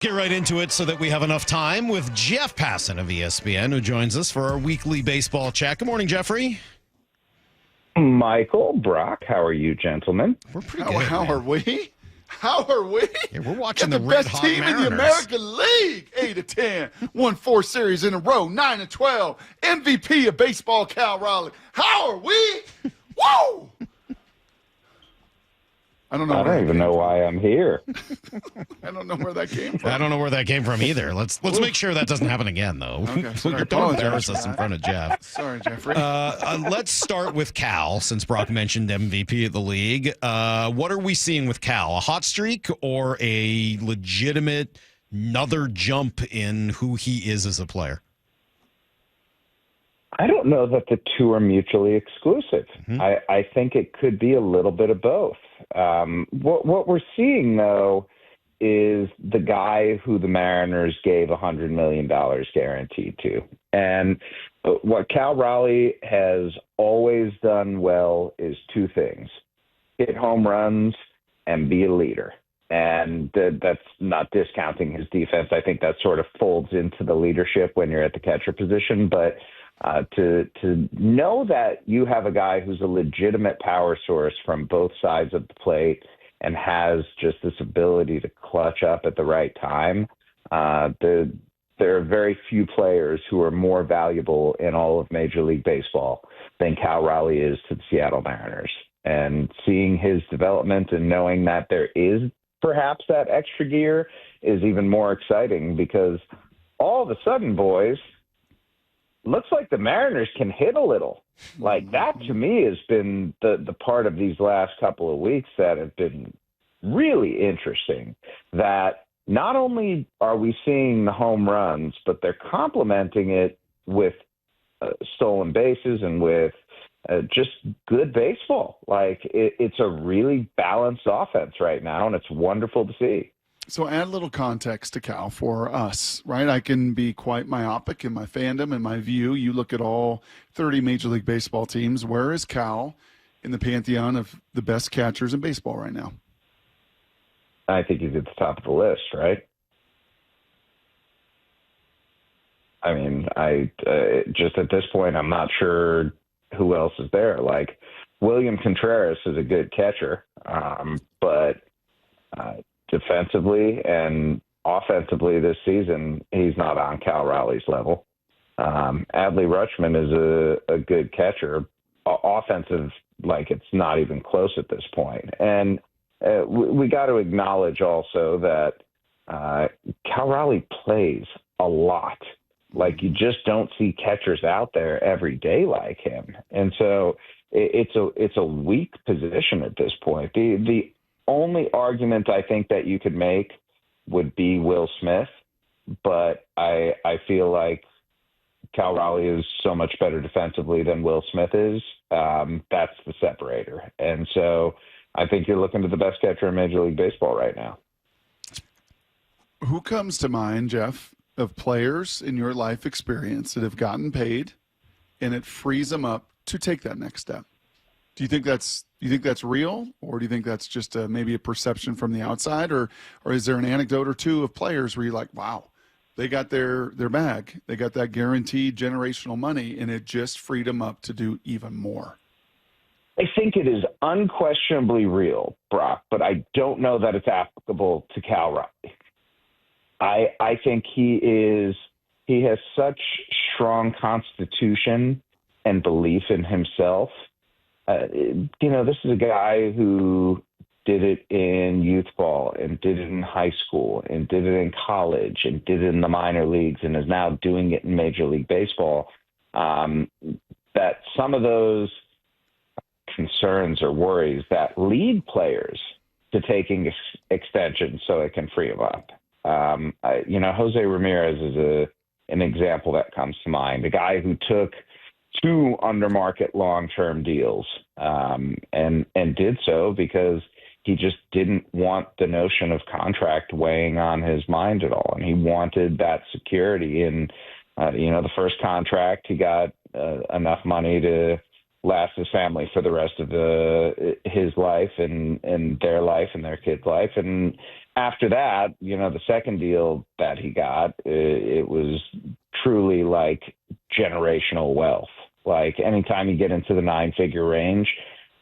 Get right into it so that we have enough time with Jeff Passan of ESPN, who joins us for our weekly baseball chat. Good morning, Jeffrey. Michael, Brock, how are you, gentlemen? We're pretty good. How are we? How are we? Yeah, we're watching Got the best red-hot team Mariners in the American League. 8-10, won 4 series in a row, 9-12, MVP of baseball, Cal Raleigh. How are we? Whoa! I don't even know why I'm here. I don't know where that came from. I don't know where that came from either. Let's make sure that doesn't happen again, though. Okay, Don't embarrass us in front of Jeff. Sorry, Jeffrey. Let's start with Cal, since Brock mentioned MVP of the league. What are we seeing with Cal? A hot streak or a legitimate another jump in who he is as a player? I don't know that the two are mutually exclusive. Mm-hmm. I think it could be a little bit of both. What we're seeing, though, is the guy who the Mariners gave $100 million guaranteed to. And what Cal Raleigh has always done well is two things: hit home runs and be a leader. And that's not discounting his defense. I think that sort of folds into the leadership when you're at the catcher position. But to know that you have a guy who's a legitimate power source from both sides of the plate and has just this ability to clutch up at the right time, there are very few players who are more valuable in all of Major League Baseball than Cal Raleigh is to the Seattle Mariners. And seeing his development and knowing that there is perhaps that extra gear is even more exciting, because all of a sudden, boys, looks like the Mariners can hit a little. Like, that to me has been the part of these last couple of weeks that have been really interesting, that not only are we seeing the home runs, but they're complementing it with stolen bases and with just good baseball. Like, it's a really balanced offense right now, and it's wonderful to see. So add a little context to Cal for us, right? I can be quite myopic in my fandom and my view. You look at all 30 Major League Baseball teams. Where is Cal in the pantheon of the best catchers in baseball right now? I think he's at the top of the list, right? I mean, just at this point, I'm not sure who else is there. Like, William Contreras is a good catcher, but defensively and offensively this season, he's not on Cal Raleigh's level. Adley Rutschman is a good catcher. Offensive, like, it's not even close at this point. And we got to acknowledge also that Cal Raleigh plays a lot. Like, you just don't see catchers out there every day like him. And so it's a weak position at this point. The only argument I think that you could make would be Will Smith, but I feel like Cal Raleigh is so much better defensively than Will Smith is. That's the separator. And so I think you're looking at the best catcher in Major League Baseball right now. Who comes to mind, Jeff, of players in your life experience that have gotten paid and it frees them up to take that next step? Do you think that's real, or do you think that's just maybe a perception from the outside, or is there an anecdote or two of players where you're like, wow, they got their bag, they got that guaranteed generational money, and it just freed them up to do even more? I think it is unquestionably real, Brock, but I don't know that it's applicable to Cal Raleigh. I think he has such strong constitution and belief in himself. This is a guy who did it in youth ball and did it in high school and did it in college and did it in the minor leagues and is now doing it in Major League Baseball. That some of those concerns or worries that lead players to taking extensions so it can free them up. Jose Ramirez is an example that comes to mind. A guy who took 2 under-market long-term deals and did so because he just didn't want the notion of contract weighing on his mind at all. And he wanted that security. And, the first contract, he got enough money to last his family for the rest of his life and their life and their kid's life. And after that, the second deal that he got, it was truly like generational wealth. Like anytime you get into the 9-figure range,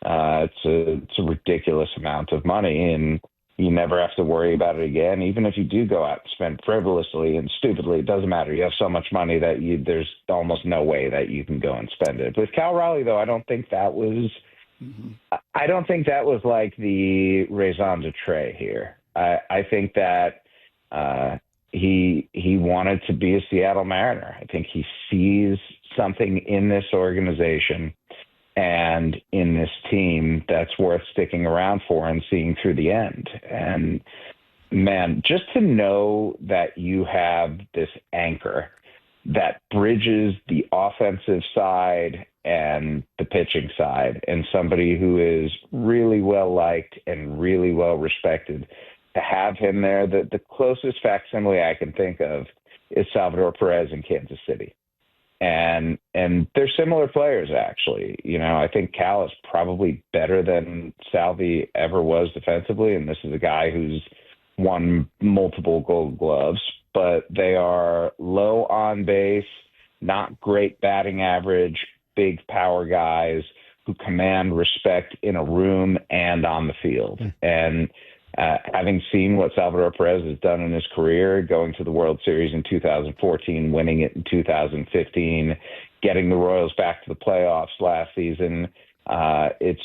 it's a ridiculous amount of money, and you never have to worry about it again. Even if you do go out and spend frivolously and stupidly, it doesn't matter. You have so much money that there's almost no way that you can go and spend it. With Cal Raleigh, though, I don't think that was like the raison d'etre here. I think that he wanted to be a Seattle Mariner. I think he sees something in this organization and in this team that's worth sticking around for and seeing through the end. And man, just to know that you have this anchor that bridges the offensive side and the pitching side, and somebody who is really well liked and really well respected, to have him there, the closest facsimile I can think of is Salvador Perez in Kansas City. And they're similar players, actually. I think Cal is probably better than Salvi ever was defensively, and this is a guy who's won multiple Gold Gloves, but they are low on base, not great batting average, big power guys who command respect in a room and on the field. And having seen what Salvador Perez has done in his career, going to the World Series in 2014, winning it in 2015, getting the Royals back to the playoffs last season, it's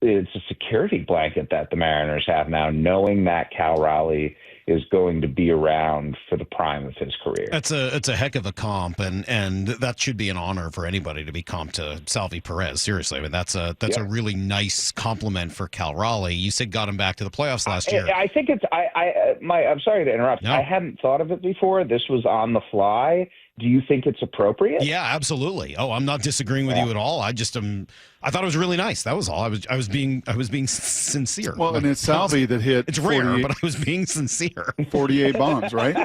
a security blanket that the Mariners have now, knowing that Cal Raleigh is going to be around for the prime of his career. It's a heck of a comp, and that should be an honor for anybody to be comped to Salvi Perez. Seriously, I mean that's a really nice compliment for Cal Raleigh. You said got him back to the playoffs last year. I think it's I'm sorry to interrupt. No. I hadn't thought of it before. This was on the fly. Do you think it's appropriate? Yeah, absolutely. Oh, I'm not disagreeing with you at all. I just I thought it was really nice. That was all. I was being sincere. Well, and it's Salvi that hit. It's rare, but I was being sincere. 48 bombs, right?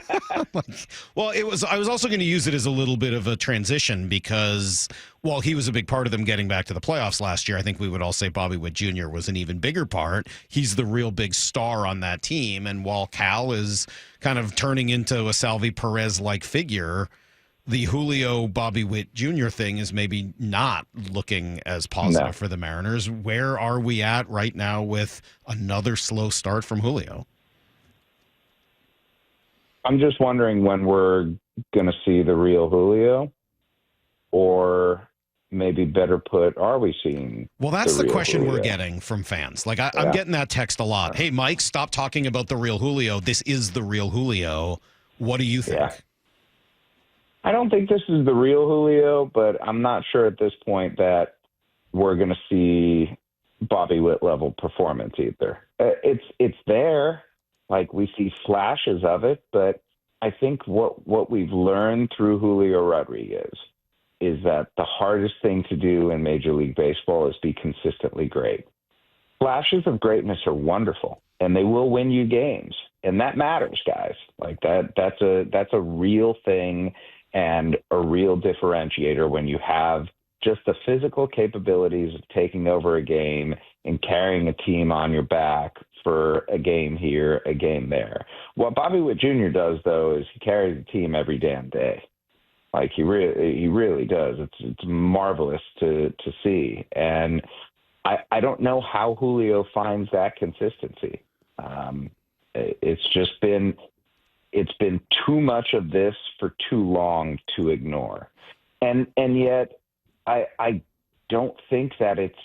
Well, it was. I was also going to use it as a little bit of a transition because while he was a big part of them getting back to the playoffs last year, I think we would all say Bobby Witt Jr. was an even bigger part. He's the real big star on that team, and while Cal is kind of turning into a Salvi Perez-like figure, the Julio Bobby Witt Jr. thing is maybe not looking as positive for the Mariners. Where are we at right now with another slow start from Julio? I'm just wondering when we're going to see the real Julio, or maybe better put, are we seeing? Well, that's the question Julio? We're getting from fans. Like I'm getting that text a lot. Hey, Mike, stop talking about the real Julio. This is the real Julio. What do you think? Yeah. I don't think this is the real Julio, but I'm not sure at this point that we're going to see Bobby Witt level performance either. It's there, like we see flashes of it, but I think what we've learned through Julio Rodriguez is that the hardest thing to do in Major League Baseball is be consistently great. Flashes of greatness are wonderful, and they will win you games, and that matters, guys. Like that's a real thing and a real differentiator when you have just the physical capabilities of taking over a game and carrying a team on your back for a game here, a game there. What Bobby Witt Jr. does, though, is he carries the team every damn day. Like he really does. It's marvelous to see. And I don't know how Julio finds that consistency. It's been too much of this for too long to ignore. And yet I don't think that it's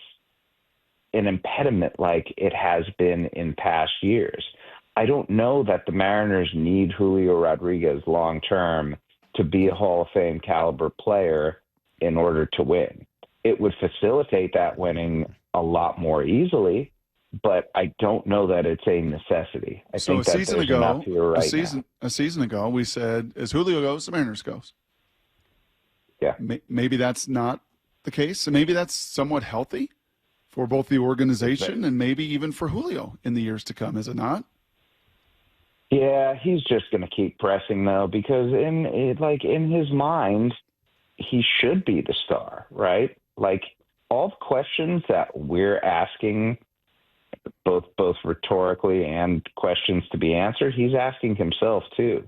an impediment like it has been in past years. I don't know that the Mariners need Julio Rodriguez long term to be a Hall of Fame caliber player in order to win. It would facilitate that winning a lot more easily, but I don't know that it's a necessity. I think that there's enough here right now. A season ago, we said, as Julio goes, the Mariners goes. Yeah. Maybe that's not the case, and maybe that's somewhat healthy for both the organization and maybe even for Julio in the years to come, is it not? Yeah, he's just going to keep pressing, though, because in his mind, he should be the star, right? Like, all the questions that we're asking both rhetorically and questions to be answered, he's asking himself too.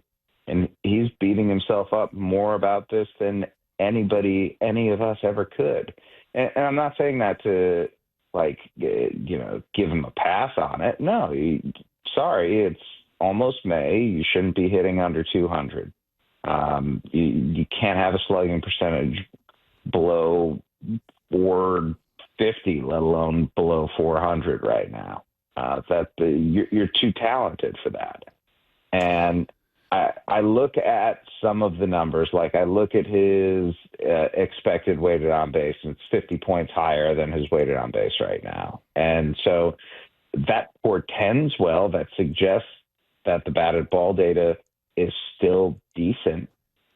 And he's beating himself up more about this than any of us ever could. And I'm not saying that to, give him a pass on it. No, sorry, it's almost May. You shouldn't be hitting under 200. You can't have a slugging percentage below 450, let alone below 400 right now. You're too talented for that. And I look at some of the numbers, like I look at his expected weighted on base, and it's 50 points higher than his weighted on base right now. And so that portends well, that suggests that the batted ball data is still decent,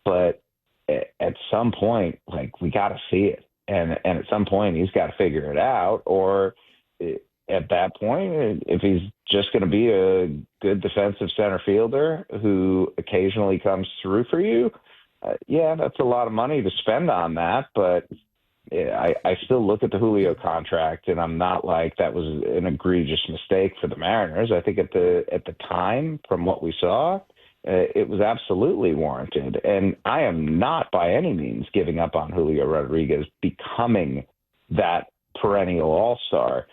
but at some point, we got to see it. And at some point, he's got to figure it out, or at that point, if he's just going to be a good defensive center fielder who occasionally comes through for you, that's a lot of money to spend on that. But I still look at the Julio contract, and I'm not like that was an egregious mistake for the Mariners. I think at the time, from what we saw, it was absolutely warranted. And I am not by any means giving up on Julio Rodriguez becoming that perennial all-star.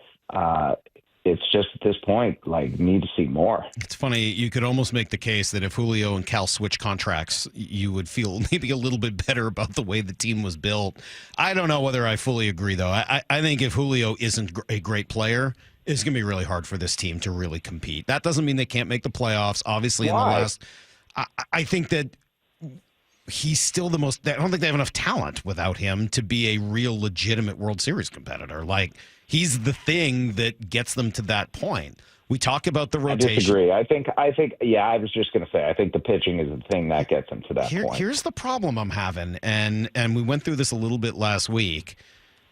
It's just at this point, need to see more. It's funny. You could almost make the case that if Julio and Cal switch contracts, you would feel maybe a little bit better about the way the team was built. I don't know whether I fully agree, though. I think if Julio isn't a great player, it's going to be really hard for this team to really compete. That doesn't mean they can't make the playoffs. Obviously, Why? In the last, I think that he's still the most. I don't think they have enough talent without him to be a real legitimate World Series competitor. He's the thing that gets them to that point. We talk about the rotation. I disagree. I think. Yeah, I was just going to say. I think the pitching is the thing that gets them to that point. Here's the problem I'm having, and we went through this a little bit last week.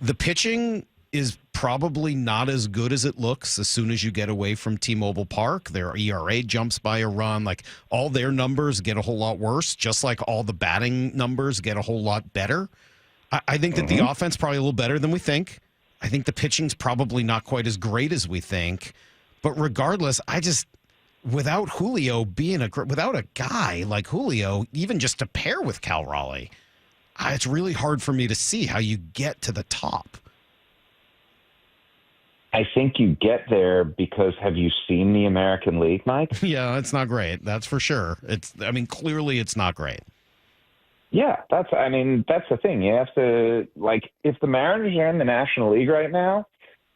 The pitching is probably not as good as it looks as soon as you get away from T-Mobile Park. Their ERA jumps by a run. All their numbers get a whole lot worse, just like all the batting numbers get a whole lot better. I think that the offense probably a little better than we think. I think the pitching's probably not quite as great as we think. But regardless, without Julio without a guy like Julio, even just to pair with Cal Raleigh, it's really hard for me to see how you get to the top. I think you get there because have you seen the American League, Mike? Yeah, it's not great. That's for sure. Clearly it's not great. Yeah, that's the thing. You have to, if the Mariners are in the National League right now,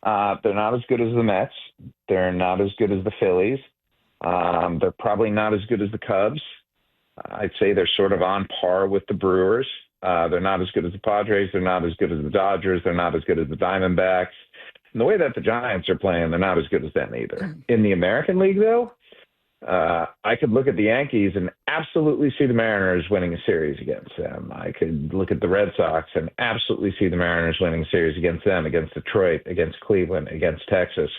they're not as good as the Mets. They're not as good as the Phillies. They're probably not as good as the Cubs. I'd say they're sort of on par with the Brewers. They're not as good as the Padres. They're not as good as the Dodgers. They're not as good as the Diamondbacks. And the way that the Giants are playing, they're not as good as them either. In the American League, though, I could look at the Yankees and absolutely see the Mariners winning a series against them. I could look at the Red Sox and absolutely see the Mariners winning a series against them, against Detroit, against Cleveland, against Texas.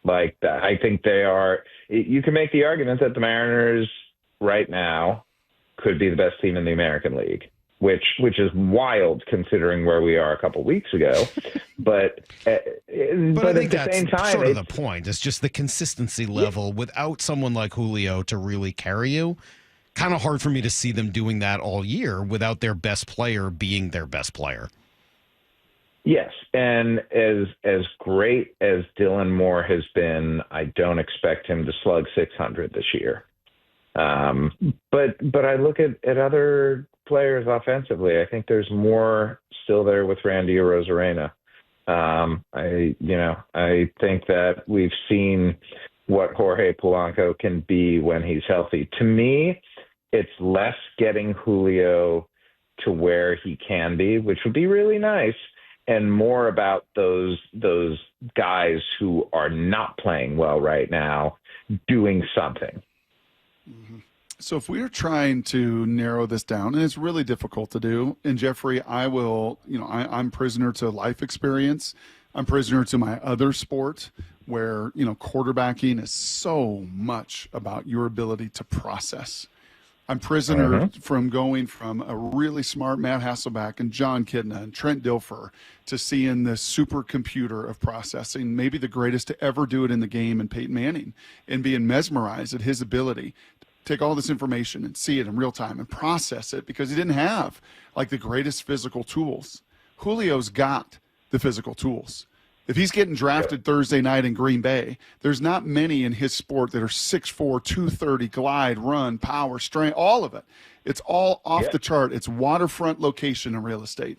I think they are – you can make the argument that the Mariners right now could be the best team in the American League, which is wild considering where we are a couple weeks ago. But I at think the same time, sort of the point. It's just the consistency level without someone like Julio to really carry you. Kind of hard for me to see them doing that all year without their best player being their best player. Yes, and as great as Dylan Moore has been, I don't expect him to slug 600 this year. But I look at other players offensively. I think there's more still there with Randy Arozarena. I think that we've seen what Jorge Polanco can be when he's healthy. To me, it's less getting Julio to where he can be, which would be really nice, and more about those guys who are not playing well right now doing something. Mm-hmm. So if we are trying to narrow this down, and it's really difficult to do, and Jeffrey, I'm prisoner to life experience. I'm prisoner to my other sport where, quarterbacking is so much about your ability to process. I'm prisoner from going from a really smart Matt Hasselbeck and John Kidna and Trent Dilfer to seeing this supercomputer of processing, maybe the greatest to ever do it in the game, and Peyton Manning, and being mesmerized at his ability to take all this information and see it in real time and process it, because he didn't have like the greatest physical tools. Julio's got the physical tools. If he's getting drafted Thursday night in Green Bay, there's not many in his sport that are 6'4", 230, glide, run, power, strength, all of it. It's all off the chart. It's waterfront location in real estate.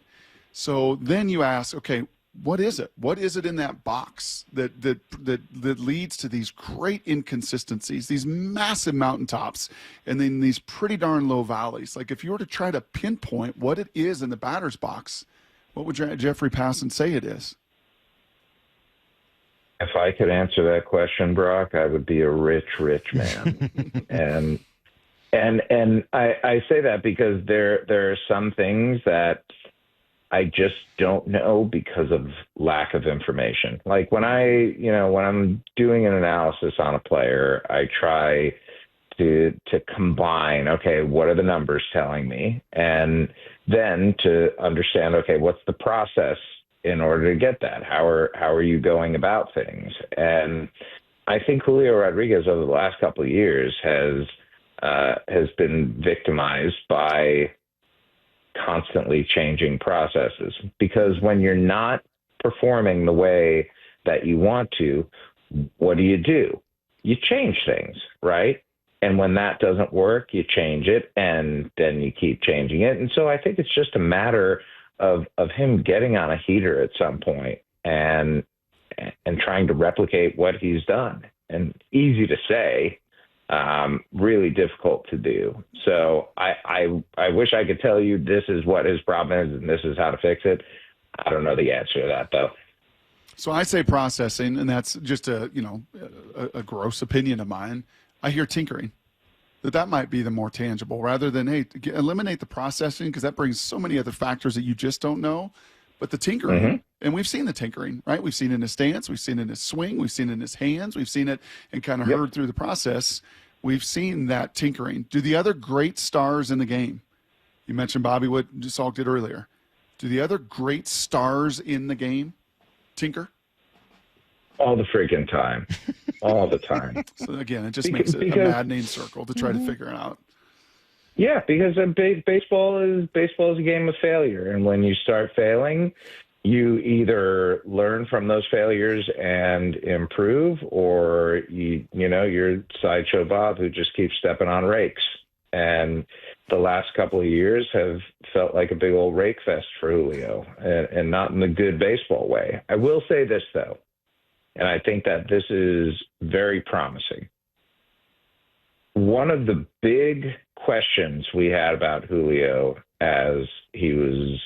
So then you ask, okay, what is it? What is it in that box that leads to these great inconsistencies, these massive mountaintops, and then these pretty darn low valleys? Like, if you were to try to pinpoint what it is in the batter's box, what would Jeffrey Passan say it is? If I could answer that question, Brock, I would be a rich man. and I say that because there are some things that I just don't know because of lack of information. Like when I'm doing an analysis on a player, I try to combine, okay, what are the numbers telling me? And then to understand, okay, what's the process in order to get that? How are you going about things? And I think Julio Rodriguez over the last couple of years has been victimized by constantly changing processes, because when you're not performing the way that you want to, what do? You change things, right? And when that doesn't work, you change it, and then you keep changing it. And so I think it's just a matter of him getting on a heater at some point and trying to replicate what he's done. And easy to say, really difficult to do. So I wish I could tell you this is what his problem is and this is how to fix it. I don't know the answer to that, though. So I say processing, and that's just a gross opinion of mine. I hear tinkering. That might be the more tangible, rather than, hey, eliminate the processing, because that brings so many other factors that you just don't know. But the tinkering, and we've seen the tinkering, right? We've seen it in his stance, we've seen it in his swing, we've seen it in his hands, we've seen it and kind of heard through the process. We've seen that tinkering. Do the other great stars in the game, you mentioned Bobby, what Salk did earlier, do the other great stars in the game tinker? All the freaking time. All the time. So, again, it just makes it a maddening circle to try to figure it out. Yeah, because baseball is a game of failure. And when you start failing, you either learn from those failures and improve, or you're Sideshow Bob who just keeps stepping on rakes. And the last couple of years have felt like a big old rake fest for Julio, and not in the good baseball way. I will say this, though, and I think that this is very promising. One of the big questions we had about Julio as he was,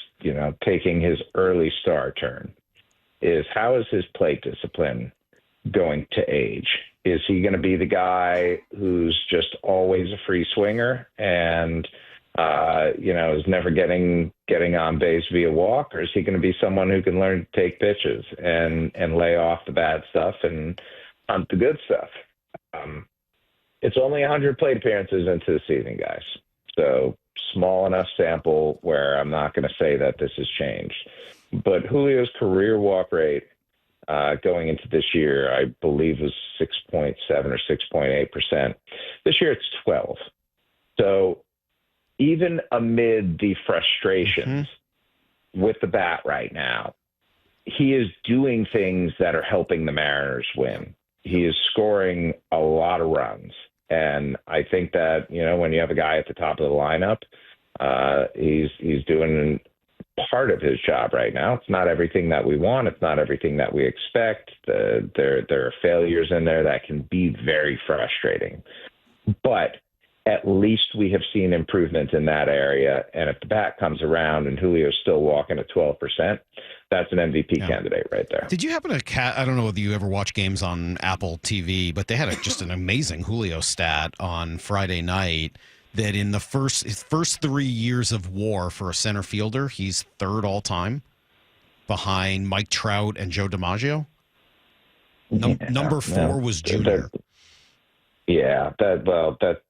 taking his early star turn is, how is his plate discipline going to age? Is he going to be the guy who's just always a free swinger and, is never getting on base via walk? Or is he going to be someone who can learn to take pitches and lay off the bad stuff and hunt the good stuff? It's only 100 plate appearances into the season, guys. So small enough sample where I'm not going to say that this has changed. But Julio's career walk rate going into this year, I believe, was 6.7 or 6.8%. This year it's 12. So even amid the frustrations with the bat right now, he is doing things that are helping the Mariners win. He is scoring a lot of runs. And I think that, when you have a guy at the top of the lineup, he's doing part of his job right now. It's not everything that we want. It's not everything that we expect. There are failures in there that can be very frustrating. But at least we have seen improvement in that area. And if the bat comes around and Julio's still walking at 12%, that's an MVP candidate right there. Did you happen to I don't know whether you ever watch games on Apple TV, but they had just an amazing Julio stat on Friday night that in the his first 3 years of WAR for a center fielder, he's third all time behind Mike Trout and Joe DiMaggio. Number 4 was Junior. That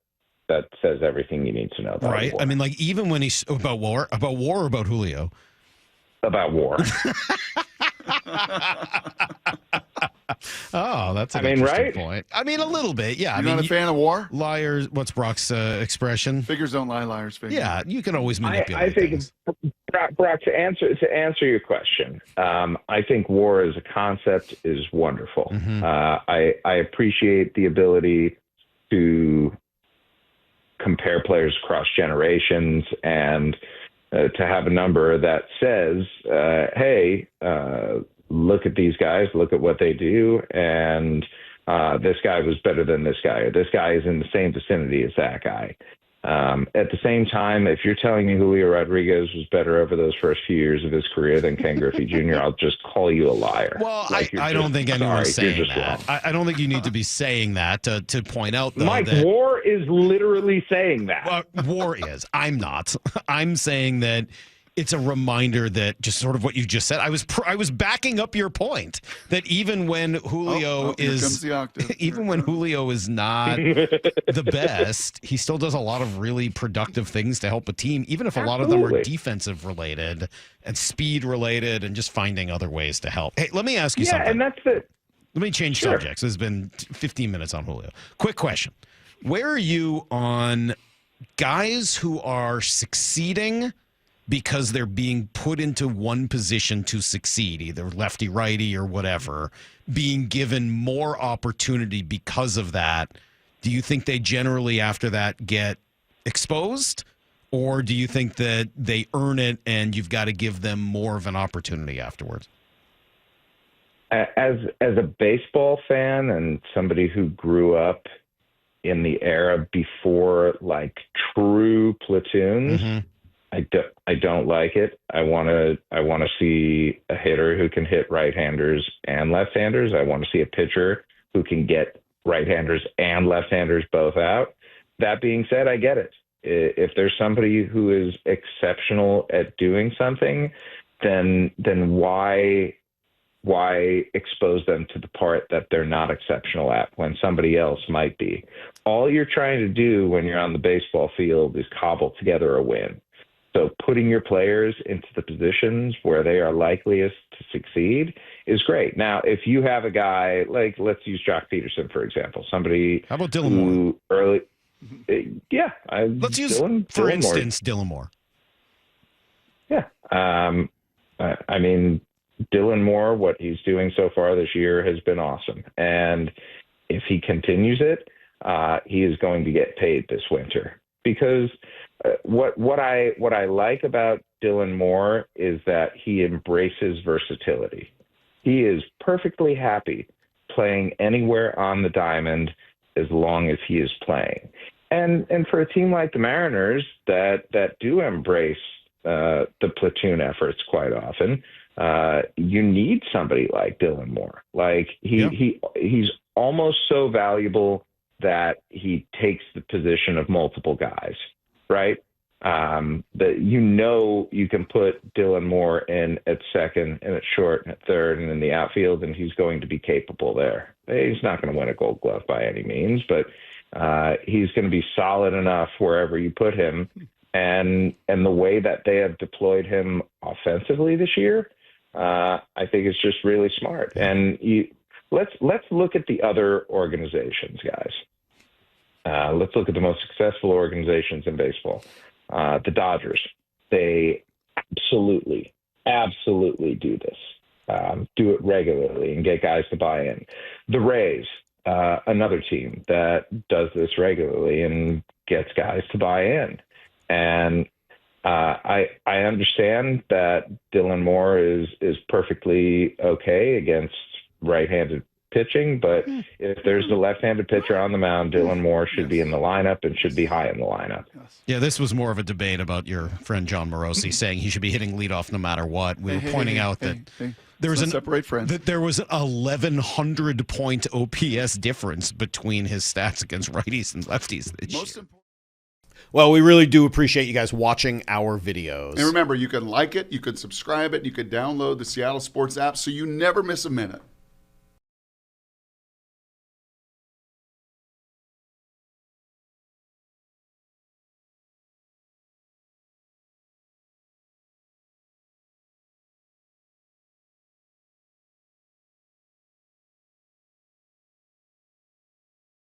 that says everything you need to know about Right. war. I mean, like, even when he's about war or about Julio. About war. Oh, that's an interesting right? point. I mean, a little bit, yeah. You're not a fan of war? Liars. What's Brock's expression? Figures don't lie, liars figure. Yeah, you can always manipulate I think, things. Brock, to answer your question, I think war as a concept is wonderful. Mm-hmm. I appreciate the ability to compare players across generations and to have a number that says, hey, look at these guys, look at what they do, and this guy was better than this guy, or this guy is in the same vicinity as that guy. At the same time, if you're telling me Julio Rodriguez was better over those first few years of his career than Ken Griffey Jr., I'll just call you a liar. Well, I don't think anyone's saying that. I don't think you need to be saying that to point out, though, Mike, that war is literally saying that. war is. I'm not. I'm saying that it's a reminder that just sort of what you just said. I was backing up your point that even when Julio Julio is not the best, he still does a lot of really productive things to help a team, even if a lot of them are defensive related and speed related and just finding other ways to help. Hey, let me ask you something. Yeah, and that's it. Let me change subjects. It's been 15 minutes on Julio. Quick question. Where are you on guys who are succeeding because they're being put into one position to succeed, either lefty, righty, or whatever, being given more opportunity because of that? Do you think they generally, after that, get exposed? Or do you think that they earn it and you've got to give them more of an opportunity afterwards? As a baseball fan and somebody who grew up in the era before, like, true platoons, Mm-hmm. I don't like it. I want to see a hitter who can hit right-handers and left-handers. I want to see a pitcher who can get right-handers and left-handers both out. That being said, I get it. If there's somebody who is exceptional at doing something, then why expose them to the part that they're not exceptional at when somebody else might be? All you're trying to do when you're on the baseball field is cobble together a win. So putting your players into the positions where they are likeliest to succeed is great. Now, if you have a guy like, let's use Jock Peterson, for example, somebody. How about Dylan Moore? Let's use, for instance, Dylan Moore. Yeah. I mean, Dylan Moore, what he's doing so far this year has been awesome. And if he continues it, he is going to get paid this winter. Because what I like about Dylan Moore is that he embraces versatility. He is perfectly happy playing anywhere on the diamond as long as he is playing. And for a team like the Mariners that do embrace the platoon efforts quite often, you need somebody like Dylan Moore. Like he's almost so valuable that he takes the position of multiple guys, right? That you can put Dylan Moore in at second and at short and at third and in the outfield, and he's going to be capable there. He's not going to win a Gold Glove by any means, but he's going to be solid enough wherever you put him. And the way that they have deployed him offensively this year, I think it's just really smart. And let's look at the other organizations, guys. Let's look at the most successful organizations in baseball. The Dodgers, they absolutely do this. Do it regularly and get guys to buy in. The Rays, another team that does this regularly and gets guys to buy in. And I understand that Dylan Moore is perfectly okay against right-handed pitching, but if there's the left-handed pitcher on the mound, Dylan Moore should be in the lineup and should be high in the lineup. Yeah, this was more of a debate about your friend John Morosi saying he should be hitting leadoff no matter what. We were pointing out that there was there was an 1,100 point OPS difference between his stats against righties and lefties this year. Well, we really do appreciate you guys watching our videos. And remember, you can like it, you can subscribe it, you can download the Seattle Sports app so you never miss a minute.